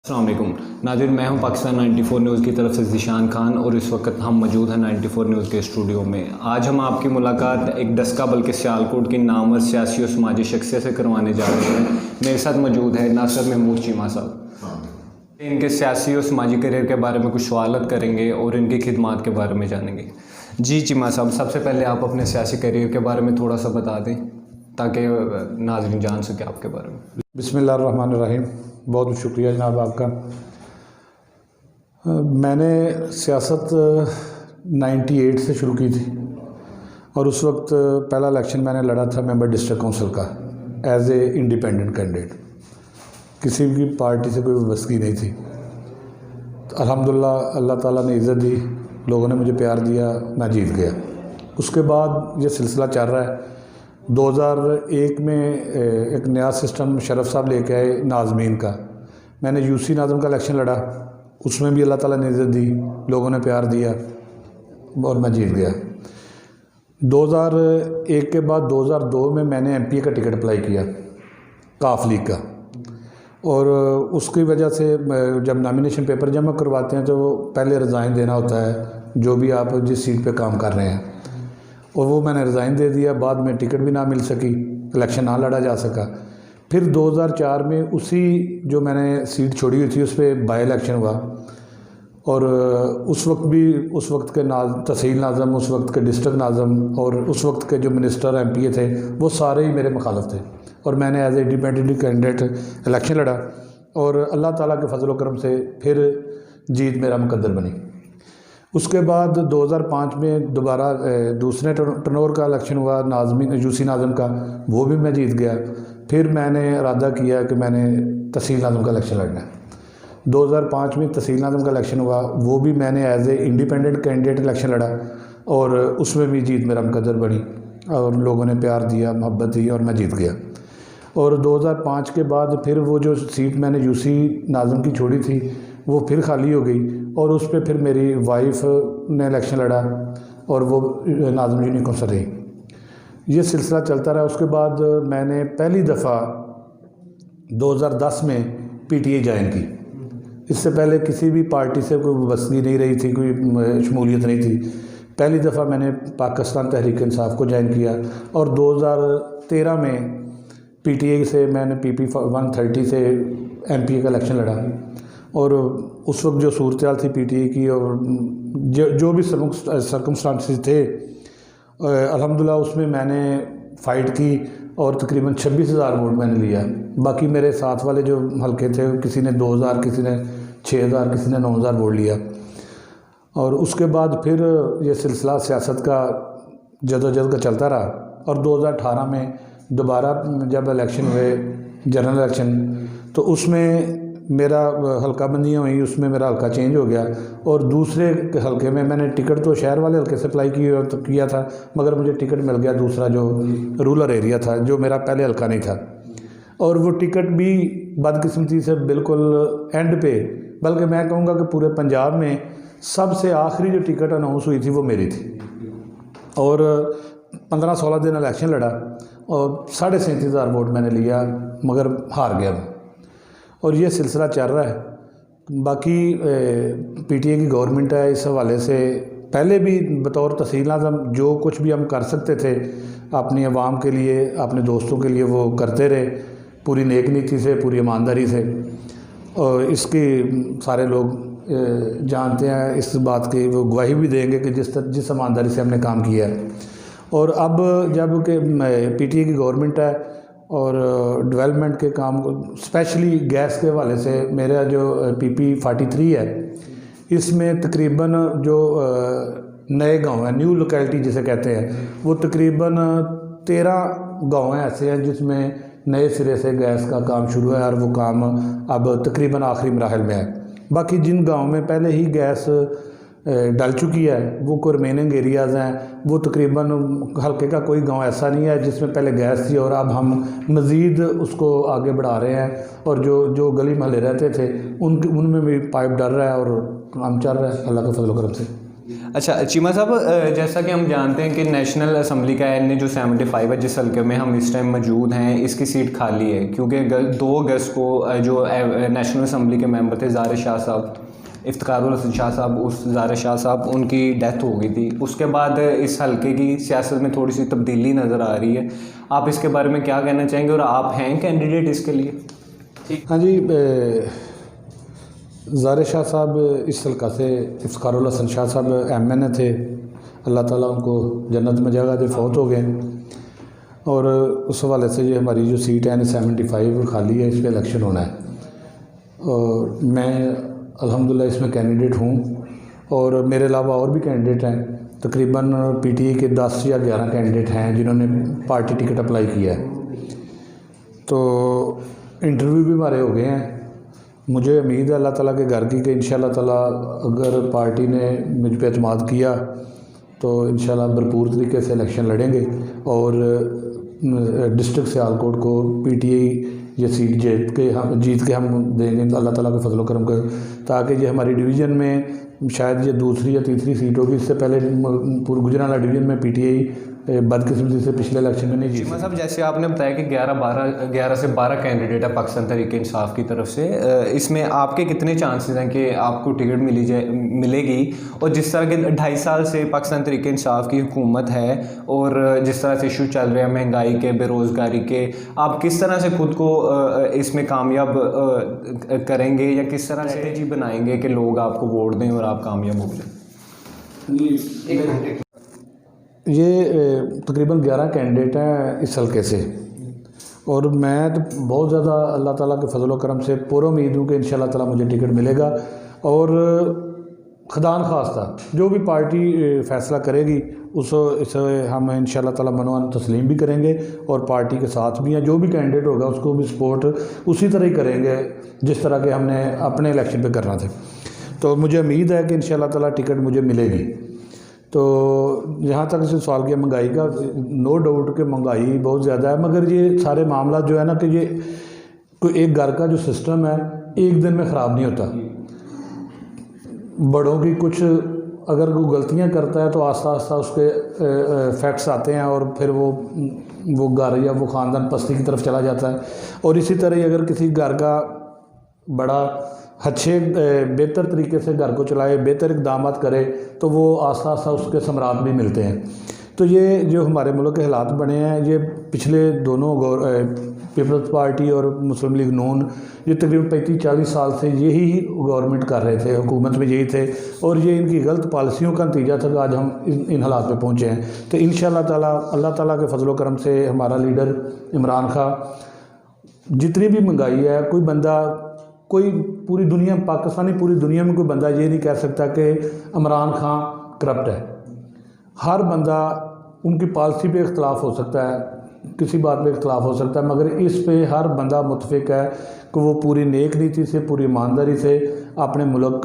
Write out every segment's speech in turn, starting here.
अस्सलाम वालेकुम नाज़रीन, मैं हूं पाकिस्तान 94 न्यूज़ की तरफ से ज़ीशान खान और इस वक्त हम मौजूद हैं 94 न्यूज़ के स्टूडियो में। आज हम आपकी मुलाकात एक डस्का बल्कि सियालकोट की नामवर सियासी और समाजी शख्सियत से करवाने जा रहे हैं। मेरे साथ मौजूद है नासिर महमूद चीमा साहब। इनके सियासी और समाजी करियर के बारे में कुछ सवालत करेंगे और इनकी खिदमात के बारे में जानेंगे। जी चीमा साहब, सबसे पहले आप अपने सियासी करियर के बारे में थोड़ा सा बता दें ताकि नाज़रीन जान सके आपके बारे में। बिस्मिल्लाहिर्रहमानिर्रहीम। बहुत शुक्रिया जनाब आपका। मैंने सियासत 98 से शुरू की थी और उस वक्त पहला इलेक्शन मैंने लड़ा था मेंबर डिस्ट्रिक्ट काउंसिल का एज ए इंडिपेंडेंट कैंडिडेट। किसी भी पार्टी से कोई वाबस्तगी नहीं थी। तो अल्हम्दुलिल्लाह अल्लाह ताला ने इज़्ज़त दी, लोगों ने मुझे प्यार दिया, मैं जीत गया। उसके बाद ये सिलसिला चल रहा है। 2001 में एक नया सिस्टम शरफ साहब लेके आए नाज़मीन का। मैंने यूसी नाज़म का इलेक्शन लड़ा, उसमें भी अल्लाह ताला ने इज़्ज़त दी, लोगों ने प्यार दिया और मैं जीत गया। 2001 के बाद 2002 में मैंने एमपी का टिकट अप्लाई किया काफ लीग का, और उसकी वजह से जब नॉमिनेशन पेपर जमा करवाते हैं तो पहले रिज़ाइन देना होता है जो भी आप जिस सीट पे काम कर रहे हैं, और वो मैंने रिज़ाइन दे दिया। बाद में टिकट भी ना मिल सकी, इलेक्शन ना लड़ा जा सका। फिर 2004 में उसी जो मैंने सीट छोड़ी हुई थी उस पर बाई इलेक्शन हुआ, और उस वक्त के तहसील नाज़म, उस वक्त के डिस्ट्रिक्ट नाज़म और उस वक्त के जो मिनिस्टर एमपीए थे वो सारे ही मेरे मुखालिफ थे, और मैंने as a independent candidate election लड़ा और अल्लाह ताला के फजल करम से फिर जीत मेरा मुकद्दर बनी। उसके बाद 2005 में दोबारा दूसरे टर्नओवर का इलेक्शन हुआ नाज़मीन यूसी नाज़म का, वो भी मैं जीत गया। फिर मैंने इरादा किया कि मैंने तहसील नाज़म का इलेक्शन लड़ना है। 2005 में तहसील नाज़म का इलेक्शन हुआ, वो भी मैंने as a independent candidate election लड़ा और उसमें भी जीत मेरा मुकद्दर बनी और लोगों ने प्यार दिया, मोहब्बत दी और मैं जीत गया। और 2005 के बाद फिर वो जो सीट मैंने यूसी नाज़म की छोड़ी थी वो फिर खाली हो गई, और उस पर फिर मेरी वाइफ ने इलेक्शन लड़ा और वो नाज़म यूनियन कौंसल रही। ये सिलसिला चलता रहा। उसके बाद मैंने पहली दफ़ा 2010 में पीटीए ज्वाइन की। इससे पहले किसी भी पार्टी से कोई वाबस्तगी नहीं रही थी, कोई शमूलियत नहीं थी। पहली दफ़ा मैंने पाकिस्तान तहरीक इंसाफ को ज्वाइन किया और 2013 में पीटीए से मैंने पीपी 130 से एमपीए का इलेक्शन लड़ा, और उस वक्त जो सूरत हाल थी पीटीए की और जो भी सर्कमस्टांसेस थे अल्हम्दुलिल्लाह उसमें मैंने फ़ाइट की और तकरीबन 26,000 वोट मैंने लिया। बाकी मेरे साथ वाले जो हल्के थे किसी ने 2,000, किसी ने 6,000, किसी ने 9,000 वोट लिया। और उसके बाद फिर ये सिलसिला सियासत का जदोजहद का चलता रहा, और 2018 में दोबारा जब इलेक्शन हुए जनरल इलेक्शन, तो उसमें मेरा हल्का बंदियाँ हुई, उसमें मेरा हल्का चेंज हो गया और दूसरे हल्के में मैंने टिकट तो शहर वाले हल्के से अप्लाई किया था, मगर मुझे टिकट मिल गया दूसरा जो रूरल एरिया था, जो मेरा पहले हल्का नहीं था। और वो टिकट भी बदकिस्मती से बिल्कुल एंड पे, बल्कि मैं कहूँगा कि पूरे पंजाब में सबसे आखिरी जो टिकट अनाउंस हुई थी वो मेरी थी, और 15-16 दिन इलेक्शन लड़ा और 37,500 वोट मैंने लिया, मगर हार गया मैं। और ये सिलसिला चल रहा है। बाकी पीटीए की गवर्नमेंट है, इस हवाले से पहले भी बतौर तहसील नाज़म जो कुछ भी हम कर सकते थे अपनी आवाम के लिए, अपने दोस्तों के लिए, वो करते रहे पूरी नेक नीति से, पूरी ईमानदारी से, और इसकी सारे लोग जानते हैं। इस बात की वो गवाही भी देंगे कि जिस ईमानदारी से हमने काम किया है। और अब जब कि पीटीए की गवर्नमेंट है और डेवलपमेंट के काम स्पेशली गैस के हवाले से मेरा जो पीपी 43 है, इसमें तकरीबन जो नए गांव हैं, न्यू लोकेलिटी जिसे कहते हैं, वो तकरीबन 13 गांव हैं ऐसे हैं जिसमें नए सिरे से गैस का काम शुरू है, और वो काम अब तकरीबन आखिरी मराहल में है। बाकी जिन गाँव में पहले ही गैस डल चुकी है वो को रिमेनिंग एरियाज़ हैं, वो तकरीबन हल्के का कोई गांव ऐसा नहीं है जिसमें पहले गैस थी, और अब हम मज़ीद उसको आगे बढ़ा रहे हैं, और जो गली महल्ले रहते थे उनमें भी पाइप डल रहा है और काम चल रहा है अल्लाह के फजल करम से। अच्छा चीमा साहब, जैसा कि हम जानते हैं कि नेशनल असम्बली का एन ए जो 75 है, जिस हल्के में हम इस टाइम मौजूद हैं, इसकी सीट खाली है क्योंकि 2 अगस्त को जो नेशनल असम्बली के मेंबर थे ज़ाहिर शाह साहब, इफ्तिखारुल हसन शाह साहब, उस ज़ाहिर शाह साहब, उनकी डेथ हो गई थी। उसके बाद इस हल्के की सियासत में थोड़ी सी तब्दीली नज़र आ रही है। आप इसके बारे में क्या कहना चाहेंगे और आप हैं कैंडिडेट इसके लिए? हाँ जी, ज़ाहिर शाह साहब इस हल्का से इफ्तिखारुल हसन शाह साहब MNA थे, अल्लाह ताला उनको जन्नत में जगह दे, फौत हो गए। और उस हवाले से ये हमारी जो सीट है 75 खाली है, इस पर इलेक्शन होना है और मैं अल्हम्दुलिल्लाह इसमें कैंडिडेट हूँ और मेरे अलावा और भी कैंडिडेट हैं। तकरीबन PTI के 10 या 11 कैंडिडेट हैं जिन्होंने पार्टी टिकट अप्लाई किया है। तो इंटरव्यू भी हमारे हो गए हैं। मुझे उम्मीद है अल्लाह ताला के घर की कि इंशाल्लाह ताला अगर पार्टी ने मुझ पर एतमाद किया तो इंशाल्लाह भरपूर तरीके से इलेक्शन लड़ेंगे और डिस्ट्रिक्ट सियालकोट को PTI ये सीट जीत के हम देंगे अल्लाह ताला के फजल करम को, ताकि ये हमारी डिवीज़न में शायद ये दूसरी या तीसरी सीट होगी। इससे पहले पूरे गुजरांवाला डिवीज़न में PTI बदकिस्मती से पिछले इलेक्शन में नहीं जीती। साहब, जैसे आपने बताया कि 11 से 12 कैंडिडेट है पाकिस्तान तहरीक इंसाफ की तरफ से, इसमें आपके कितने चांसेस हैं कि आपको टिकट मिलेगी? और जिस तरह के 2.5 साल से पाकिस्तान तहरीक इंसाफ की हुकूमत है और जिस तरह से इशू चल रहे हैं महंगाई के, बेरोज़गारी के, आप किस तरह से खुद को इसमें कामयाब करेंगे या किस तरह स्ट्रेटजी बनाएंगे कि लोग आपको वोट दें और आप कामयाब हो जाएं? ये तकरीबन 11 कैंडिडेट हैं इस हल्के से और मैं तो बहुत ज़्यादा अल्लाह ताला के फजल व करम से पूरा उम्मीद हूँ कि इंशाल्लाह ताला मुझे टिकट मिलेगा। और खुदा न खास्ता जो भी पार्टी फ़ैसला करेगी इसे हम इंशाल्लाह ताला मनवान तस्लीम भी करेंगे और पार्टी के साथ भी हैं। जो भी कैंडिडेट होगा उसको भी सपोर्ट उसी तरह ही करेंगे जिस तरह के हमने अपने इलेक्शन पे करना थे। तो मुझे उम्मीद है कि इंशाल्लाह ताला टिकट मुझे मिलेगी। तो जहाँ तक इस सवाल किया महंगाई का, नो डाउट कि महंगाई बहुत ज़्यादा है, मगर ये सारे मामला जो है ना कि ये कोई एक घर का जो सिस्टम है एक दिन में ख़राब नहीं होता। बड़ों की कुछ अगर वो गलतियाँ करता है तो आस्ता आस्ता उसके फैक्ट्स आते हैं और फिर वो घर या वो ख़ानदान पस्ती की तरफ चला जाता है। और इसी तरह ही अगर किसी घर का बड़ा अच्छे बेहतर तरीके से घर को चलाए, बेहतर इक़दाम करे तो वो आस्ता आस्ता उसके समरात भी मिलते हैं। तो ये जो हमारे मुल्क के हालात बने हैं, ये पिछले दोनों पीपल्स पार्टी और मुस्लिम लीग नून ये तकरीबन 35-40 साल से यही गवर्नमेंट कर रहे थे, हुकूमत में यही थे और ये इनकी गलत पॉलिसियों का नतीजा था कि आज हम इन हालात पे पहुँचे हैं। तो इंशाअल्लाह ताला अल्लाह ताला के फजल व करम से हमारा लीडर इमरान खां, जितनी भी महंगाई है, कोई पूरी दुनिया पाकिस्तानी पूरी दुनिया में कोई बंदा ये नहीं कह सकता कि इमरान खां करप्ट है। हर बंदा उनकी पॉलिसी पे इख्तलाफ हो सकता है, किसी बात पे इख्तलाफ हो सकता है, मगर इस पे हर बंदा मुतफिक है कि वो पूरी नेक नीति से, पूरी ईमानदारी से अपने मुल्क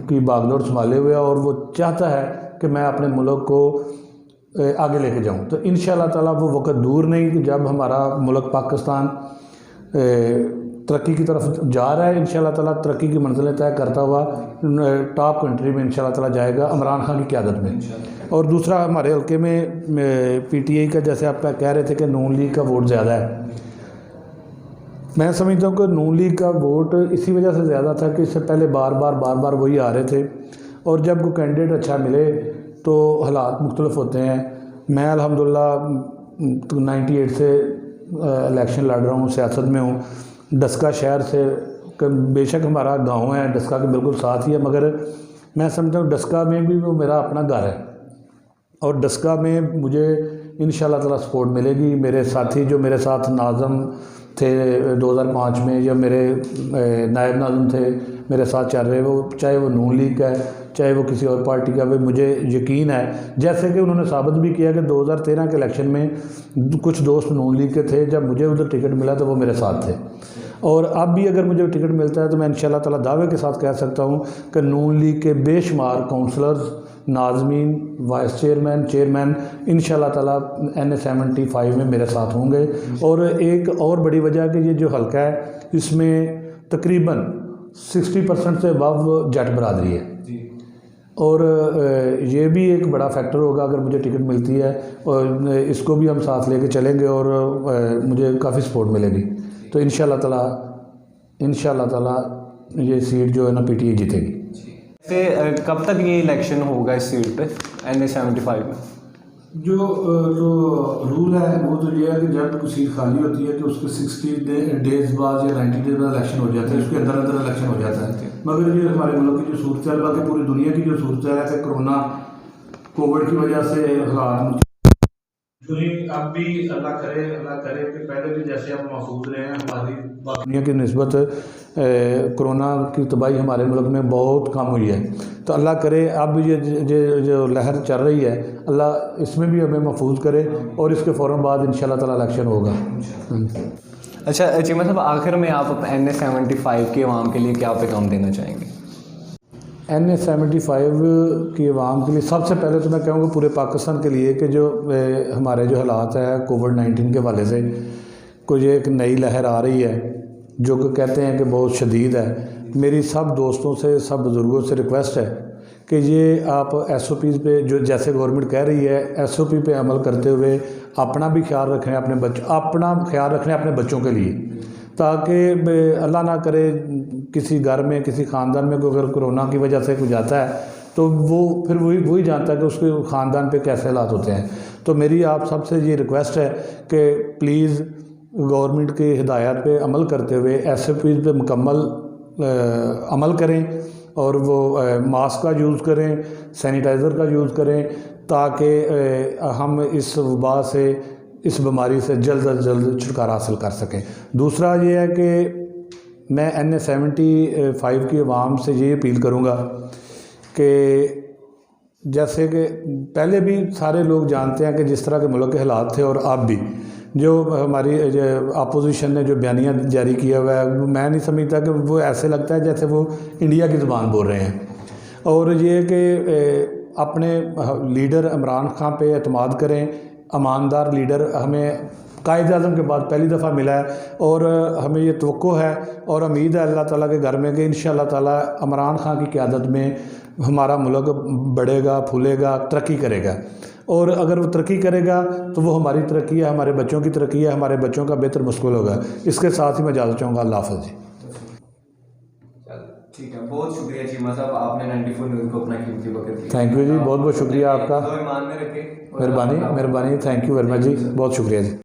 की बागडोर संभाले हुए और वो चाहता है कि मैं अपने मुल्क को आगे लेके जाऊँ। तो इंशाअल्लाह ताला वो वक्त दूर नहीं कि जब हमारा मुल्क पाकिस्तान तरक्की की तरफ जा रहा है। इंशाअल्लाह ताला तरक्की की मंजिलें तय करता हुआ टॉप कंट्री में इंशाअल्लाह ताला जाएगा इमरान खान की क़यादत में। और दूसरा हमारे हल्के में PTI का, जैसे आप कह रहे थे कि नून लीग का वोट ज़्यादा है, मैं समझता हूँ कि नून लीग का वोट इसी वजह से ज़्यादा था कि इससे पहले बार बार वही आ रहे थे और जब कोई कैंडिडेट अच्छा मिले तो हालात मुख्तलिफ होते हैं। मैं अल्हम्दुलिल्लाह 98 से इलेक्शन लड़ रहा हूँ, सियासत में हूँ। डस्का शहर से बेशक हमारा गांव है, डस्का के बिल्कुल साथ ही है, मगर मैं समझता हूँ डस्का में भी वो मेरा अपना घर है और डस्का में मुझे इंशाअल्लाह ताला सपोर्ट मिलेगी। मेरे साथी जो मेरे साथ नाज़म थे 2005 में, या मेरे नायब नाज़म थे मेरे साथ चल रहे, वो चाहे वो नून लीग का है चाहे वो किसी और पार्टी का, वो मुझे यकीन है, जैसे कि उन्होंने साबित भी किया कि 2013 के इलेक्शन में कुछ दोस्त नून लीग के थे, जब मुझे उधर टिकट मिला तो वो मेरे साथ थे। और अब भी अगर मुझे टिकट मिलता है तो मैं इंशाअल्लाह ताला दावे के साथ कह सकता हूँ कि नून लीग के बेशुमार काउंसलर्स, नाज़मीन, वाइस चेयरमैन इंशाअल्लाह ताला NA 75 में मेरे साथ होंगे। और एक और बड़ी वजह कि ये जो हल्का है इसमें तकरीबन 60% से अबव जट बरादरी है और ये भी एक बड़ा फैक्टर होगा अगर मुझे टिकट मिलती है, और इसको भी हम साथ लेके चलेंगे और मुझे काफ़ी सपोर्ट मिलेगी। तो इंशाल्लाह ताला ये सीट जो है ना पीटीआई जीतेगी। से कब तक ये इलेक्शन होगा इस सीट पे NA 75 में? जो रूल है वो तो ये है कि जब कोई सीट खाली होती है तो उसके 60 डेज बाद या 90 डेज बाद इलेक्शन हो जाता है, उसके अंदर अंदर इलेक्शन हो जाता है। मगर ये हमारे मुल्क की जो सूरत है, बाकी पूरी दुनिया की जो सूरत है कि कोविड की वजह से हालात अब भी अल्लाह करे कि पहले भी जैसे हम महफूज रहे हैं, हमारी दुनिया की निस्बत कोरोना की तबाही हमारे मुल्क में बहुत कम हुई है। तो अल्लाह करे अब ये जो लहर चल रही है, अल्लाह इसमें भी हमें महफूज करे और इसके फ़ौरन बाद इंशाल्लाह ताला इलेक्शन होगा। अच्छा चीमा साहब, आखिर में आप NA 75 के अवाम के लिए क्या पैगाम देना चाहेंगे? NA 75 की आवाम के लिए सबसे पहले तो मैं कहूँगा पूरे पाकिस्तान के लिए कि जो हमारे जो हालात है कोविड-19 के हवाले से, कोई एक नई लहर आ रही है जो कि कहते हैं कि बहुत शदीद है। मेरी सब दोस्तों से, सब बुज़ुर्गों से रिक्वेस्ट है कि ये आप SOPs पे जो जैसे गवर्नमेंट कह रही है SOP पे अमल करते हुए अपना भी ख्याल रखें, अपने बच्चों के लिए, ताकि अल्लाह ना करे किसी घर में, किसी ख़ानदान में कोई अगर कोरोना की वजह से कोई जाता है तो वो फिर वही जानता है कि उसके ख़ानदान पे कैसे हालात होते हैं। तो मेरी आप सबसे ये रिक्वेस्ट है कि प्लीज़ गवर्नमेंट की हिदायत पे अमल करते हुए SOPs पे मुकम्मल अमल करें और वो मास्क का यूज़ करें, सैनिटाइज़र का यूज़ करें, ताकि हम इस वबा से, इस बीमारी से जल्द अज जल्द छुटकारा हासिल कर सकें। दूसरा ये है कि मैं NA 75 की आवाम से ये अपील करूँगा कि जैसे कि पहले भी सारे लोग जानते हैं कि जिस तरह के मुल्क के हालात थे, और अब भी जो हमारी अपोजिशन ने जो बयानिया जारी किया हुआ है, मैं नहीं समझता कि वो ऐसे लगता है जैसे वो इंडिया की ज़ुबान बोल रहे हैं। और ये कि अपने लीडर इमरान खान पे एतमाद करें, ईमानदार लीडर हमें कायद-ए-आज़म के बाद पहली दफ़ा मिला है, और हमें ये तवक्को है और उम्मीद है अल्लाह ताला के घर में कि इंशाअल्लाह ताला इमरान खान की क़यादत में हमारा मुल्क बढ़ेगा, फूलेगा, तरक्की करेगा। और अगर वो तरक्की करेगा तो वो हमारी तरक्की है, हमारे बच्चों की तरक्की है, हमारे बच्चों का बेहतर मुस्तक़बिल होगा। इसके साथ ही मैं इजाज़त चाहूँगा। अल्लाह हाफ़िज़ जी। ठीक है, बहुत शुक्रिया चीमा साहब, आपने 94 न्यूज़ को अपना कीमती वक्त दिया। थैंक यू जी, बहुत बहुत शुक्रिया आपका। ईमान में रखें। मेहरबानी, थैंक यू वेरी मच जी, बहुत शुक्रिया जी।